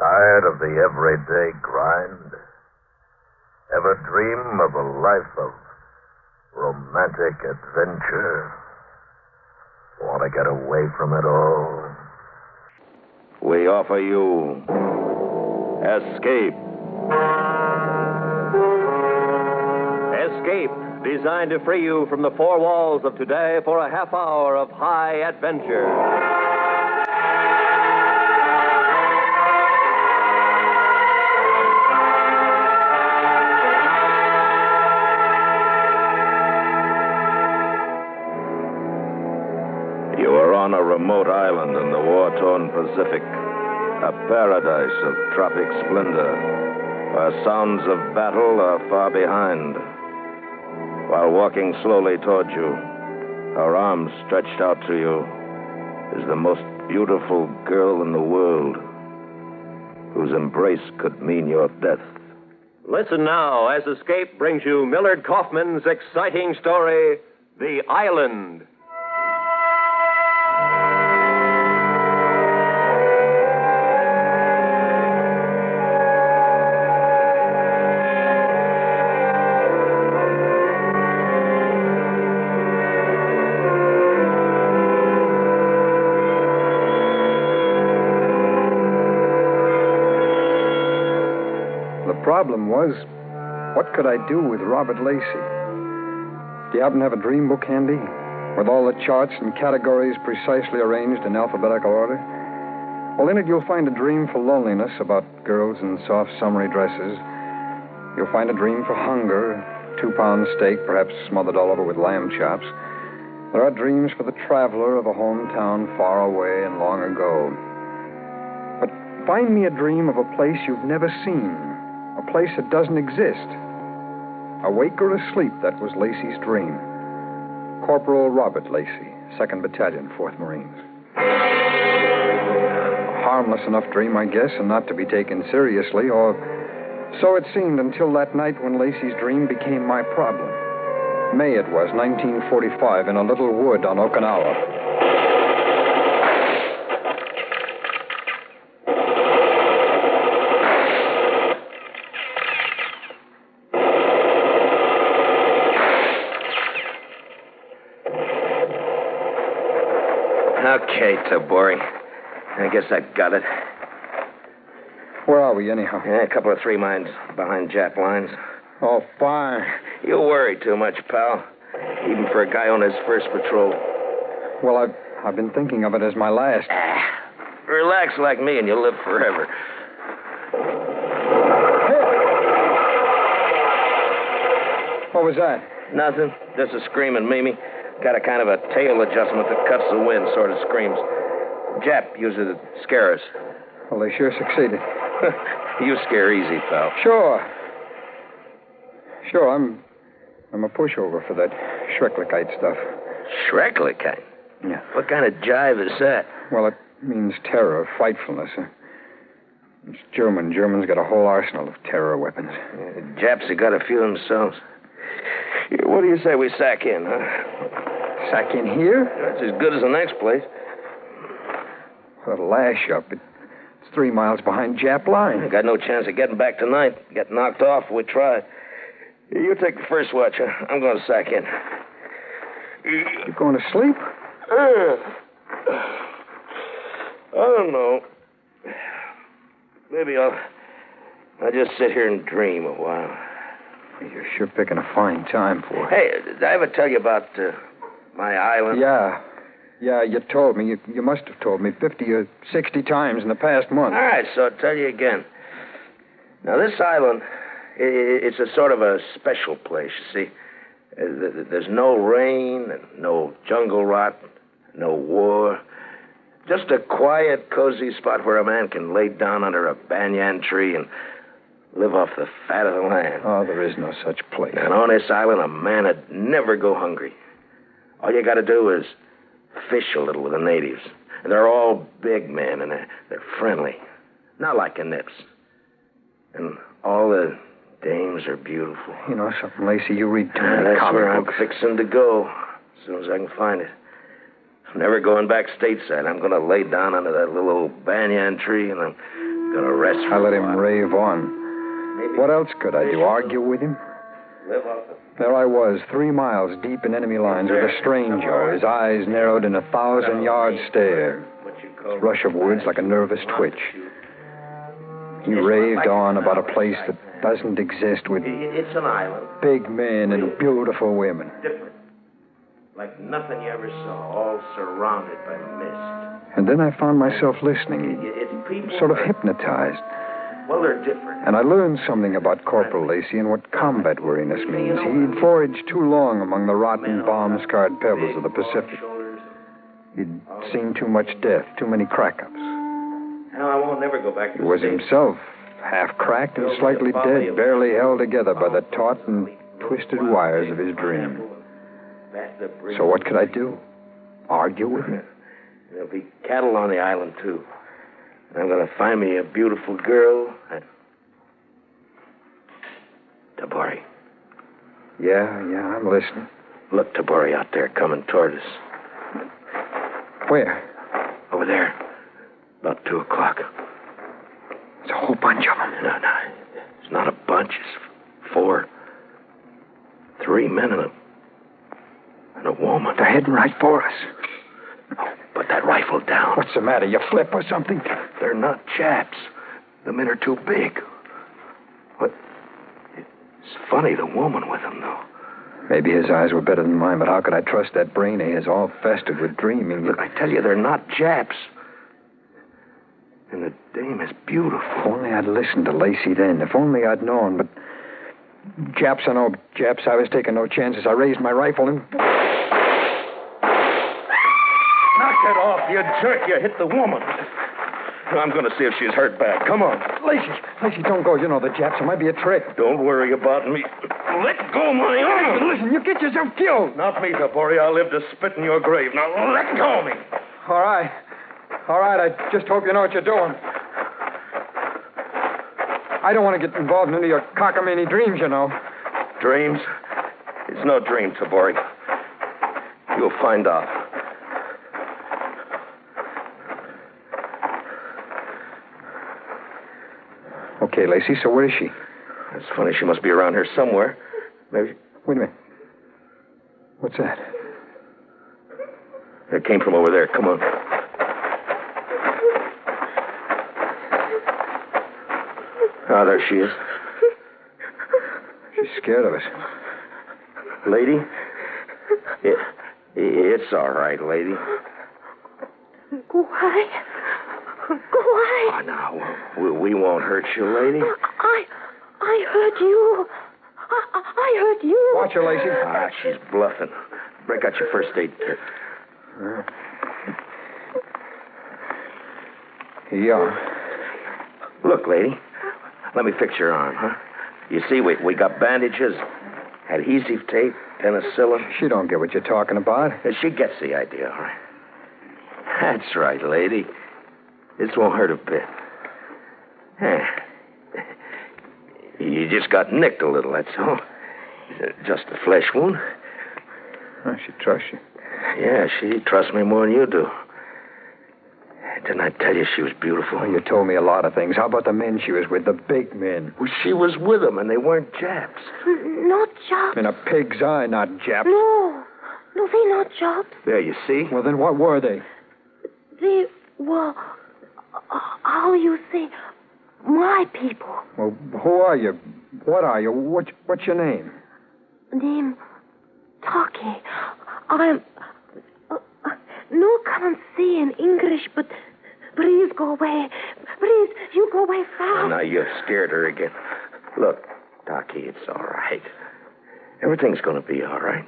Tired of the everyday grind? Ever dream of a life of romantic adventure? Want to get away from it all? We offer you Escape. Escape, designed to free you from the four walls of today for a half hour of high adventure. You are on a remote island in the war-torn Pacific, a paradise of tropic splendor, where sounds of battle are far behind. While walking slowly toward you, her arms stretched out to you, is the most beautiful girl in the world, whose embrace could mean your death. Listen now as Escape brings you Millard Kaufman's exciting story, The Island. The problem was, what could I do with Robert Lacey? Do you happen to have a dream book handy? With all the charts and categories precisely arranged in alphabetical order? Well, in it you'll find a dream for loneliness about girls in soft summery dresses. You'll find a dream for hunger, 2-pound steak, perhaps smothered all over with lamb chops. There are dreams for the traveler of a hometown far away and long ago. But find me a dream of a place you've never seen. A place that doesn't exist. Awake or asleep, that was Lacey's dream. Corporal Robert Lacey, 2nd Battalion, 4th Marines. A harmless enough dream, I guess, and not to be taken seriously, or so it seemed until that night when Lacey's dream became my problem. May it was, 1945, in a little wood on Okinawa. Okay, Tabori. I guess I got it. Where are we, anyhow? Yeah, a couple of 3 miles behind Jap lines. Oh, fine. You worry too much, pal. Even for a guy on his first patrol. Well, I've been thinking of it as my last. Relax like me and you'll live forever. What was that? Nothing. Just a screaming Mimi. Got a kind of a tail adjustment that cuts the wind, sort of screams. Jap uses it to scare us. Well, they sure succeeded. You scare easy, pal. Sure, I'm a pushover for that Schrecklichkeit stuff. Schrecklichkeit? Yeah. What kind of jive is that? Well, it means terror, frightfulness. It's German. Germans got a whole arsenal of terror weapons. Yeah, Japs have got a few themselves. What do you say we sack in, huh? Sack in here? That's as good as the next place. Well, lash up. It's 3 miles behind Jap line. I got no chance of getting back tonight. Get knocked off if we try. You take the first watch, huh? I'm going to sack in. You going to sleep? I don't know. Maybe I'll just sit here and dream a while. You're sure picking a fine time for it. Hey, did I ever tell you about my island? Yeah, you told me. You must have told me 50 or 60 times in the past month. All right, so I'll tell you again. Now, this island, it's a sort of a special place, you see. There's no rain, and no jungle rot, no war. Just a quiet, cozy spot where a man can lay down under a banyan tree and live off the fat of the land. Oh, there is no such place. And on this island, a man would never go hungry. All you got to do is fish a little with the natives. And they're all big men, and they're friendly. Not like in Nips. And all the dames are beautiful. You know something, Lacey? You read too many That's comic where books. I'm fixing to go, as soon as I can find it. I'm never going back stateside. I'm going to lay down under that little old banyan tree, and I'm Gonna rest for I let a him while. rave on. What else could I do? Argue with him? Live off the... There I was, 3 miles deep in enemy lines with a stranger, his eyes narrowed in a 1,000-yard stare. His rush of words like a nervous twitch. He raved on about a place that doesn't exist with It's an island. big men and beautiful women. Different. Like nothing you ever saw, all surrounded by mist. And then I found myself listening, It's people... sort of hypnotized. Well, they're different. And I learned something about Corporal Lacey and what combat weariness means. He'd foraged too long among the rotten, bomb-scarred pebbles of the Pacific. He'd seen too much death, too many crack-ups. Hell, I won't never go back to He was the States. himself, half cracked and slightly dead, barely held together by the taut and twisted wires of his dream. So what could I do? Argue with him? There'll be cattle on the island, too. I'm going to find me a beautiful girl. Tabori. Yeah, I'm listening. Look, Tabori, out there coming toward us. Where? Over there. About 2 o'clock. There's a whole bunch of them. No. It's not a bunch. It's 4. 3 men and a woman. They're heading right for us. Oh, put that rifle down. What's the matter? You flip or something? They're not chaps. The men are too big. What? It's funny, the woman with them, though. Maybe his eyes were better than mine, but how could I trust that brain of his all festered with dreaming? Look, I tell you, they're not Japs. And the dame is beautiful. If only I'd listened to Lacey then. If only I'd known, but... Japs, I know, Japs, I was taking no chances. I raised my rifle and... Knock it off, you jerk. You hit the woman. I'm going to see if she's hurt bad. Come on. Lacey, don't go. You know the Japs. It might be a trick. Don't worry about me. Let go my arm. Listen, you get yourself killed. Not me, Tabori. I'll live to spit in your grave. Now, let go of me. All right. I just hope you know what you're doing. I don't want to get involved in any of your cockamamie dreams, you know. Dreams? It's no dream, Tabori. You'll find out. Okay, Lacey, so where is she? That's funny. She must be around here somewhere. Maybe. Wait a minute. What's that? It came from over there. Come on. Ah, there she is. She's scared of us. Lady? It's all right, lady. Go away. Oh, no. We won't hurt you, lady. I heard you. I heard you. Watch her, Lacey. Ah, she's bluffing. Break out your first aid kit. Here you are. Look, lady. Let me fix your arm, huh? You see, we got bandages, adhesive tape, penicillin. She don't get what you're talking about. She gets the idea, all right. That's right, lady. This won't hurt a bit. You just got nicked a little, that's all. Just a flesh wound. Oh, she trusts you. Yeah, she trusts me more than you do. Didn't I tell you she was beautiful? Oh, you told me a lot of things. How about the men she was with, the big men? Well, she was with them, and they weren't Japs. Not Japs. In a pig's eye, not Japs. No, they're not Japs. There, you see? Well, then what were they? They were, how you say, my people. Well, who are you? What are you? What's your name? Name Taki. I'm... no come and say in English, but please go away. Please, you go away fast. Oh, now you've scared her again. Look, Taki, it's all right. Everything's going to be all right.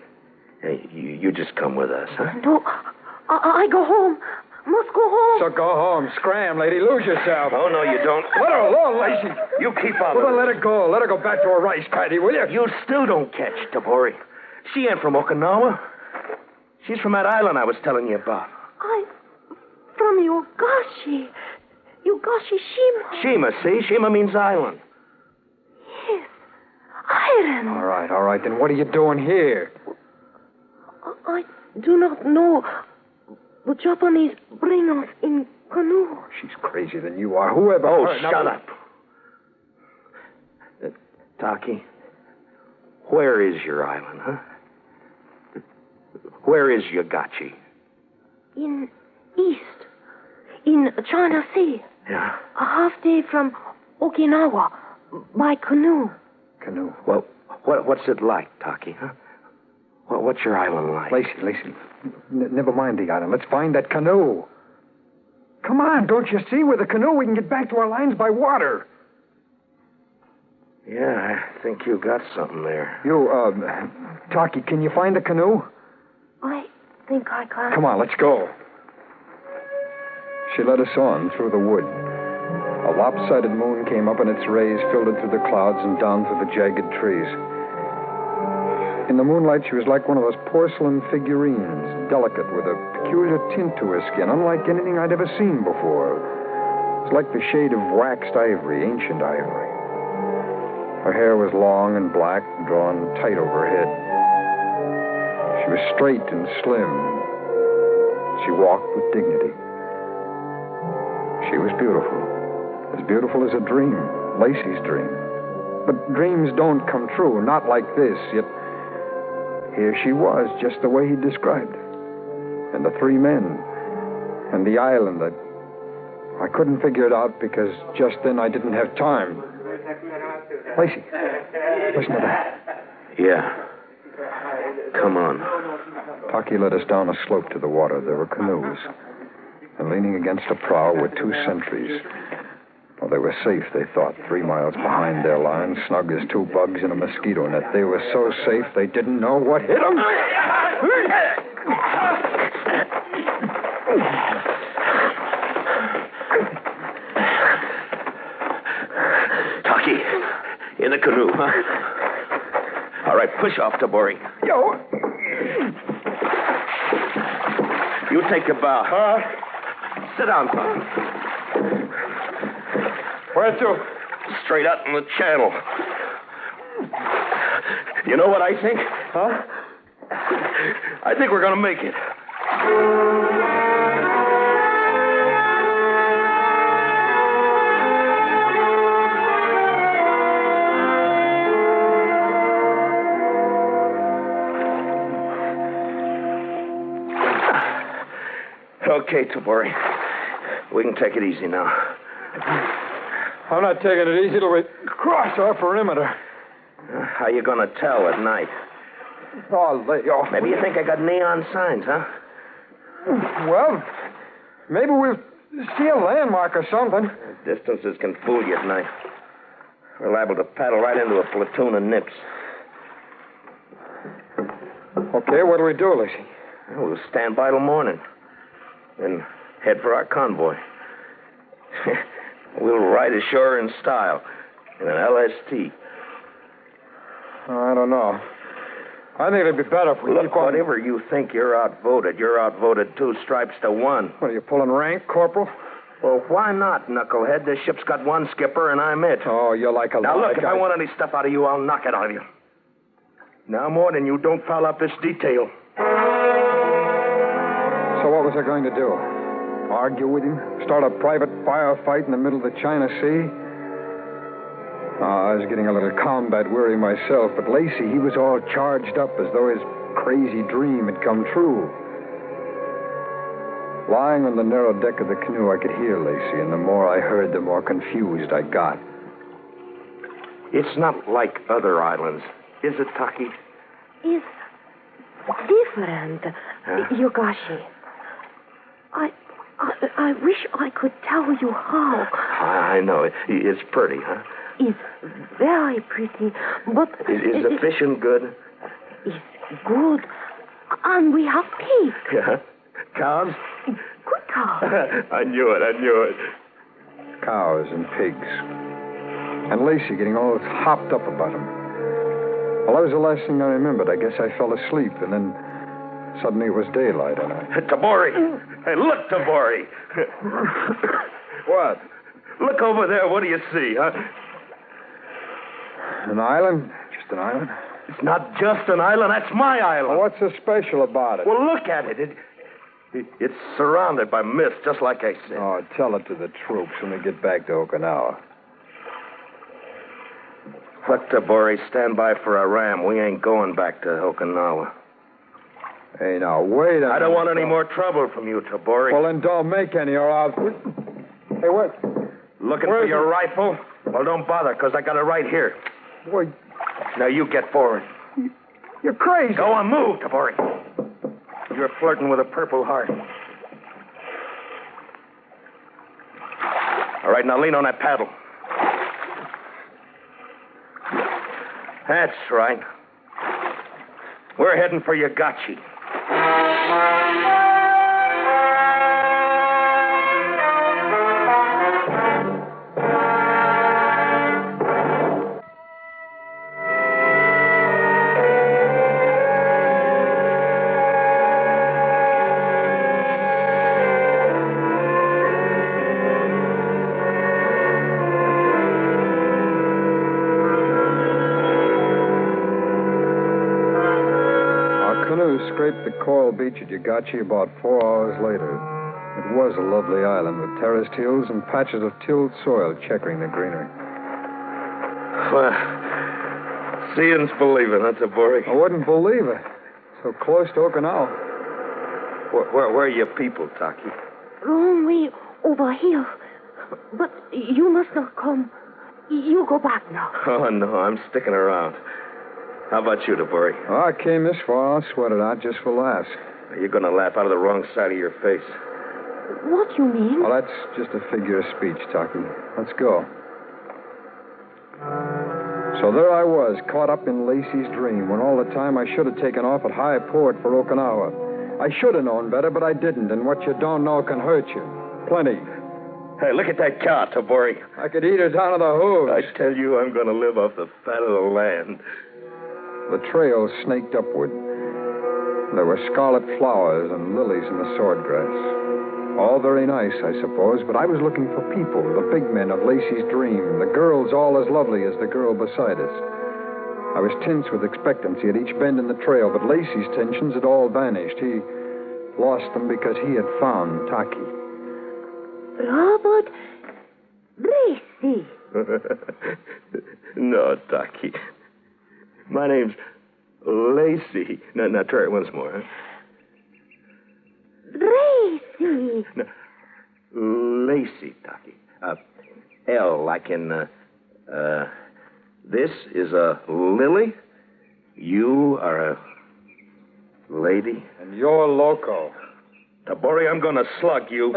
Hey, you just come with us, huh? No, I go home. Must go home. So go home. Scram, lady. Lose yourself. Oh, no, you don't. Let her alone, Lacey. You keep out Well, of then it. let her go. Let her go back to her rice paddy, will you? You still don't catch, Tabori. She ain't from Okinawa. She's from that island I was telling you about. From Yugashi. Yugashi Shima. Shima, see? Shima means island. Yes. Island. All right. Then what are you doing here? I do not know. the Japanese bring us in canoe. She's crazier than you are. Whoever... Oh, shut up. Taki, where is your island, huh? Where is Yagachi? In east. In China Sea. Yeah? A half day from Okinawa. By canoe. Canoe. Well, what's it like, Taki, huh? What's your island like? Lacey, never mind the island. Let's find that canoe. Come on, don't you see? With a canoe, we can get back to our lines by water. Yeah, I think you got something there. Taki, can you find the canoe? I think I can. Come on, let's go. She led us on through the wood. A lopsided moon came up, and its rays filtered through the clouds and down through the jagged trees. In the moonlight, she was like one of those porcelain figurines, delicate, with a peculiar tint to her skin, unlike anything I'd ever seen before. It was like the shade of waxed ivory, ancient ivory. Her hair was long and black, drawn tight over her head. She was straight and slim. She walked with dignity. She was beautiful as a dream, Lacey's dream. But dreams don't come true, not like this, yet here she was, just the way he described her. And the three men, and the island. I couldn't figure it out because just then I didn't have time. Lacey, listen to that. Yeah. Come on. Taki led us down a slope to the water. There were canoes. And leaning against a prow were two sentries. Well, they were safe, they thought, 3 miles behind their line, snug as two bugs in a mosquito net. They were so safe they didn't know what hit them. Taki, in the canoe, huh? All right, push off, Tabori. Yo! You take the bow. Sit down, son. Where to? Straight out in the channel. You know what I think? Huh? I think we're going to make it. Okay, Tabori. We can take it easy now. I'm not taking it easy till we cross our perimeter. How you going to tell at night? Oh, lay off. Maybe you think I got neon signs, huh? Well, maybe we'll see a landmark or something. Distances can fool you at night. We're liable to paddle right into a platoon of nips. Okay, what do we do, Lacey? We'll stand by till morning. Then head for our convoy. We'll ride ashore in style, in an LST. I don't know. I think it'd be better if we Look, keep on... whatever you think, you're outvoted. You're outvoted 2 stripes to 1. What, are you pulling rank, Corporal? Well, why not, knucklehead? This ship's got 1 skipper, and I'm it. Oh, you're like a... Now, look, if guy. I want any stuff out of you, I'll knock it out of you. Now more than you don't foul up this detail. So what was I going to do? Argue with him? Start a private firefight in the middle of the China Sea? I was getting a little combat weary myself, but Lacey, he was all charged up as though his crazy dream had come true. Lying on the narrow deck of the canoe, I could hear Lacey, and the more I heard, the more confused I got. It's not like other islands, is it, Taki? It's different, Yogashi. I wish I could tell you how. I know. It's pretty, huh? It's very pretty, but... Is the fishing good? It's good. And we have pigs. Yeah. Cows? Good cows. I knew it. Cows and pigs. And Lacey getting all hopped up about them. Well, that was the last thing I remembered. I guess I fell asleep, and then suddenly it was daylight, and I... Tabori! Hey, look, Tabori! What? Look over there. What do you see, huh? An island? Just an island? It's not just an island. That's my island. Well, what's so special about it? Well, look at it. It's surrounded by mist, just like I said. Oh, tell it to the troops when we get back to Okinawa. Look, Tabori, stand by for a ram. We ain't going back to Okinawa. Hey, now, wait a minute. I don't want any more trouble from you, Tabori. Well, then don't make any, or I'll... Hey, what? Looking for your rifle? Well, don't bother, because I got it right here. Boy, Now, you get forward. you're crazy. Go on, move, Tabori. You're flirting with a Purple Heart. All right, now lean on that paddle. That's right. We're heading for Yagachi. Scraped the coral beach at Yagachi about 4 hours later. It was a lovely island with terraced hills and patches of tilled soil checkering the greenery. Well, seeing's believing, huh, Tabori? I wouldn't believe it. So close to Okinawa. Where are your people, Taki? Wrong way over here. But you must not come. You go back now. Oh, no, I'm sticking around. How about you, Tabori? Oh, I came this far. I'll sweat it out just for laughs. You're going to laugh out of the wrong side of your face. What you mean? Well, that's just a figure of speech, Taki. Let's go. So there I was, caught up in Lacey's dream, when all the time I should have taken off at high port for Okinawa. I should have known better, but I didn't, and what you don't know can hurt you. Plenty. Hey, look at that cow, Tabori. I could eat her down to the hooves. I tell you, I'm going to live off the fat of the land. The trail snaked upward. There were scarlet flowers and lilies in the swordgrass. All very nice, I suppose, but I was looking for people, the big men of Lacey's dream, the girls all as lovely as the girl beside us. I was tense with expectancy at each bend in the trail, but Lacey's tensions had all vanished. He lost them because he had found Taki. Robert Lacey. No, Taki. My name's Lacey. Now try it once more. Huh? Lacey. No, Lacey, Taki. L, like in, this is a lily. You are a lady. And you're loco. Tabori, I'm going to slug you.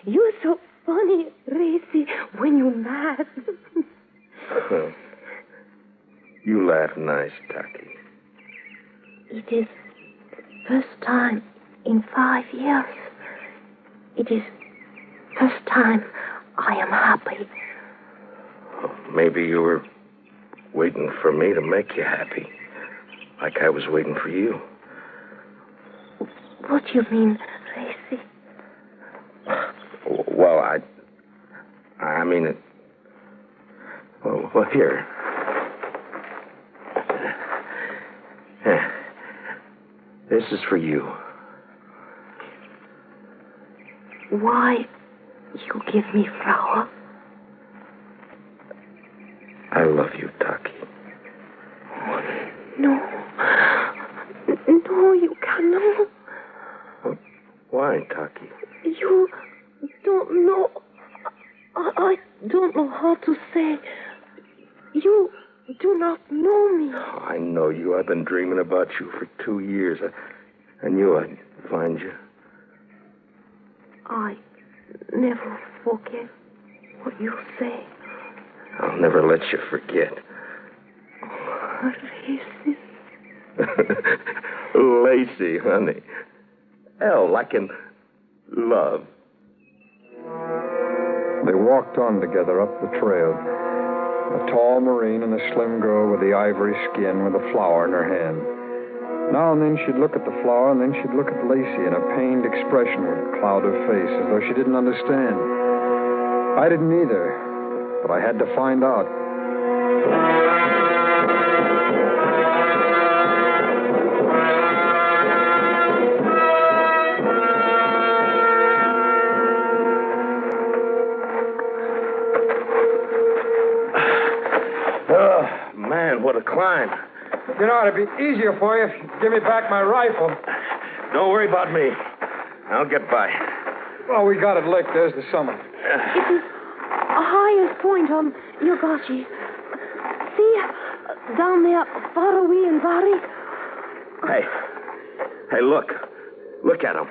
You're so funny, Lacey, when you're mad. You laugh nice, Taki. It is first time in 5 years. It is first time I am happy. Maybe you were waiting for me to make you happy, like I was waiting for you. What do you mean, Lacey? Well, I mean it. Well, here. This is for you. Why you give me flower? I love you, Taki. No. No, you cannot. Why, Taki? You don't know. I don't know how to say. You do not know me. Oh, I know you. I've been dreaming about you for 2 years. I knew I'd find you. I never forget what you say. I'll never let you forget. Oh, Lacey. Lacey, honey. L, like in love. They walked on together up the trail. A tall Marine and a slim girl with the ivory skin with a flower in her hand. Now and then she'd look at the flower, and then she'd look at Lacey, and a pained expression would cloud her face, as though she didn't understand. I didn't either, but I had to find out. climb. You know, it'd be easier for you if you give me back my rifle. Don't worry about me. I'll get by. Well, we got it licked. There's the summit. It is the highest point on Yogashi. See, down there, far away in Bari. Hey, look. Look at them.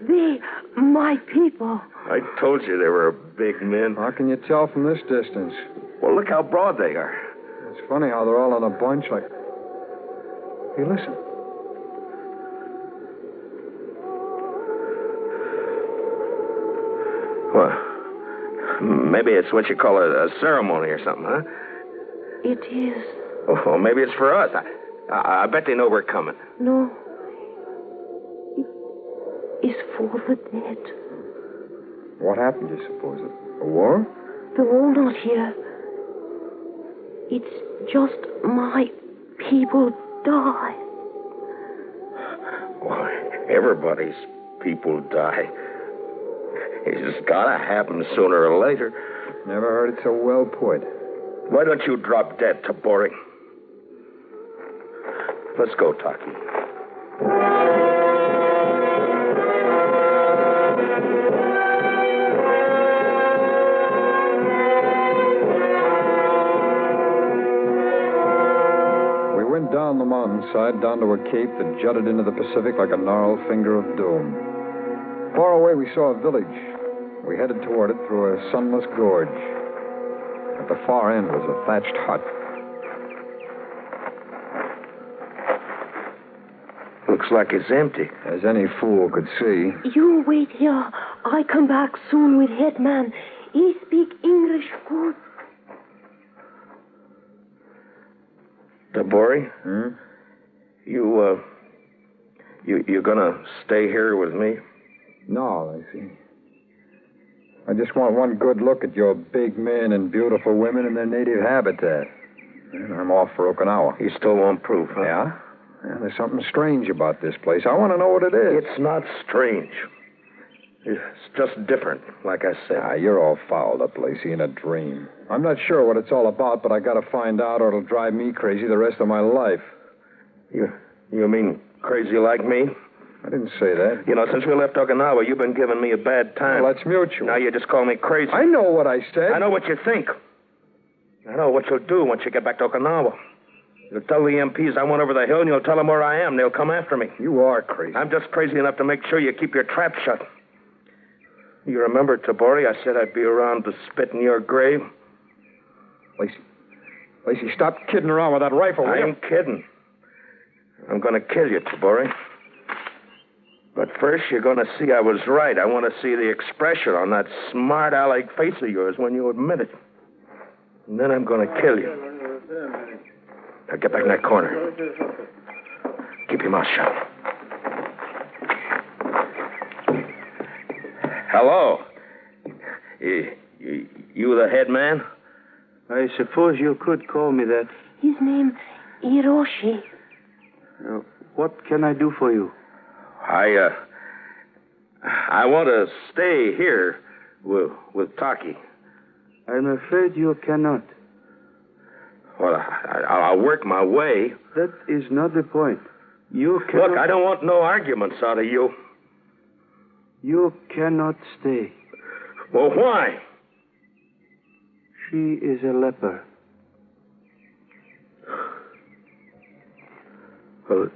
They, my people. I told you they were big men. How can you tell from this distance? Well, look how broad they are. It's funny how they're all in a bunch like... Hey, listen. Well, maybe it's what you call a ceremony or something, huh? It is. Oh, maybe it's for us. I bet they know we're coming. No. It is for the dead. What happened, you suppose? A war? The war not here. It's just my people die. Why, everybody's people die. It's just gotta happen sooner or later. Never heard it so well put. Why don't you drop dead, Tabori? Let's go, Taki. We went down the mountainside, down to a cape that jutted into the Pacific like a gnarled finger of doom. Far away, we saw a village. We headed toward it through a sunless gorge. At the far end was a thatched hut. Looks like it's empty. As any fool could see. You wait here. I come back soon with headman. He speak English good. Tabori? Hmm? You gonna stay here with me? No, Lacey. I just want one good look at your big men and beautiful women in their native habitat. And I'm off for Okinawa. You still won't prove, huh? Yeah? Yeah, there's something strange about this place. I want to know what it is. It's not strange. It's just different, like I said. Ah, you're all fouled up, Lacey, in a dream. I'm not sure what it's all about, but I got to find out or it'll drive me crazy the rest of my life. You mean crazy like me? I didn't say that. You know, since we left Okinawa, you've been giving me a bad time. Well, that's mutual. Now you just call me crazy. I know what I said. I know what you think. I know what you'll do once you get back to Okinawa. You'll tell the MPs I went over the hill, and you'll tell them where I am. They'll come after me. You are crazy. I'm just crazy enough to make sure you keep your trap shut. You remember, Tabori, I said I'd be around to spit in your grave? Lacey, stop kidding around with that rifle, will I you? ain't kidding. I'm going to kill you, Tabori. But first, you're going to see I was right. I want to see the expression on that smart aleck face of yours when you admit it. And then I'm going to kill you. Now get back in that corner. Keep your mouth shut. Hello. You the head man? I suppose you could call me that. His name, Hiroshi. What can I do for you? I want to stay here with Taki. I'm afraid you cannot. Well, I'll work my way. That is not the point. You cannot... Look, I don't want no arguments out of you. You cannot stay. Well, why? She is a leper. Well,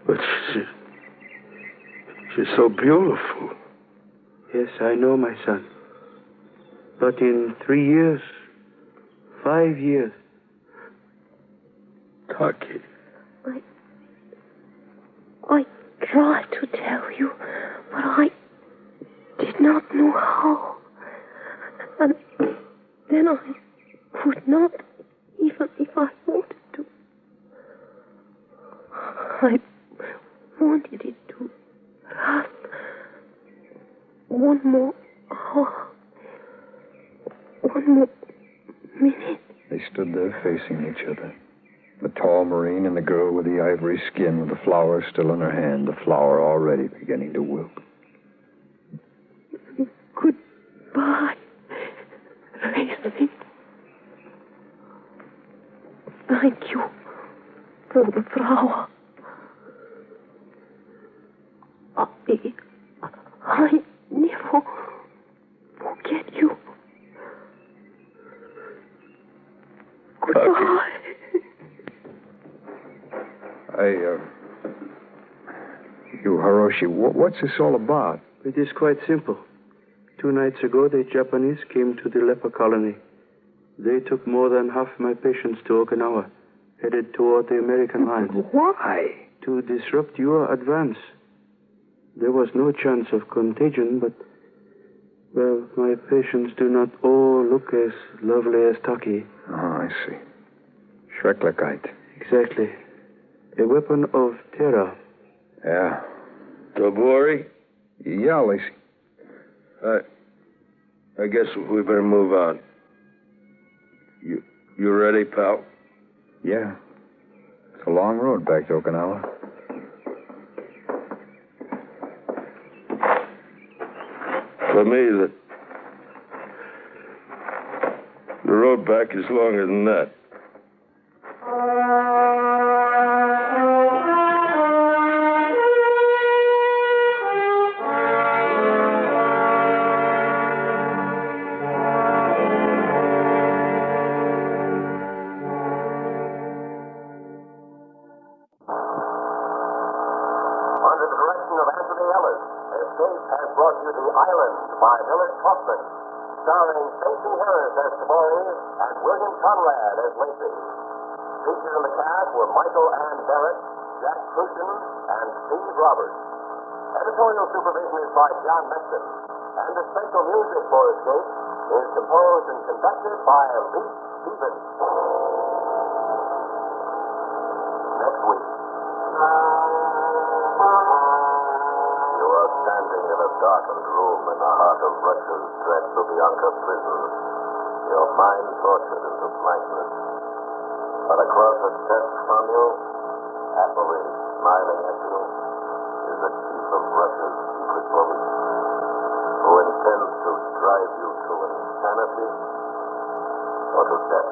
but she's so beautiful. Yes, I know, my son. But in 3 years, 5 years... Taki. I tried to tell you, but I did not know how. And then I could not, even if I wanted to. I wanted it to last one more hour. One more minute. They stood there facing each other. The tall Marine and the girl with the ivory skin with the flower still in her hand, the flower already beginning to wilt. Goodbye, Lacey. thank you for the flower. I never forget you. Goodbye. You, Hiroshi, what's this all about? It is quite simple. 2 nights ago, the Japanese came to the leper colony. They took more than half my patients to Okinawa, headed toward the American lines. Why? To disrupt your advance. There was no chance of contagion, but, well, my patients do not all look as lovely as Taki. Oh, I see. Schrecklichkeit. Exactly. A weapon of terror. Yeah. Tobori? Yeah, Lacey. I guess we better move on. You ready, pal? Yeah. It's a long road back to Okinawa. For me, the road back is longer than that. Under the direction of Anthony Ellis, Escape has brought you The Island by Millard Kaufman, starring Stacey Harris as Tabori and William Conrad as Lacey. Featured in the cast were Michael Ann Barrett, Jack Crucian, and Steve Roberts. Editorial supervision is by John Meston, and the special music for Escape is composed and conducted by Lee Stevens. Next week. You are standing in a darkened room in the heart of Russia's dread Lubyanka prison, your mind tortured into blankness. But across a desk from you, happily smiling at you, is the chief of Russia's secret police, who intends to drive you to insanity or to death.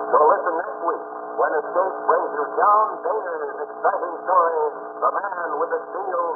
So listen next week when Escape brings you John Boehner's exciting story, The Man with the Steel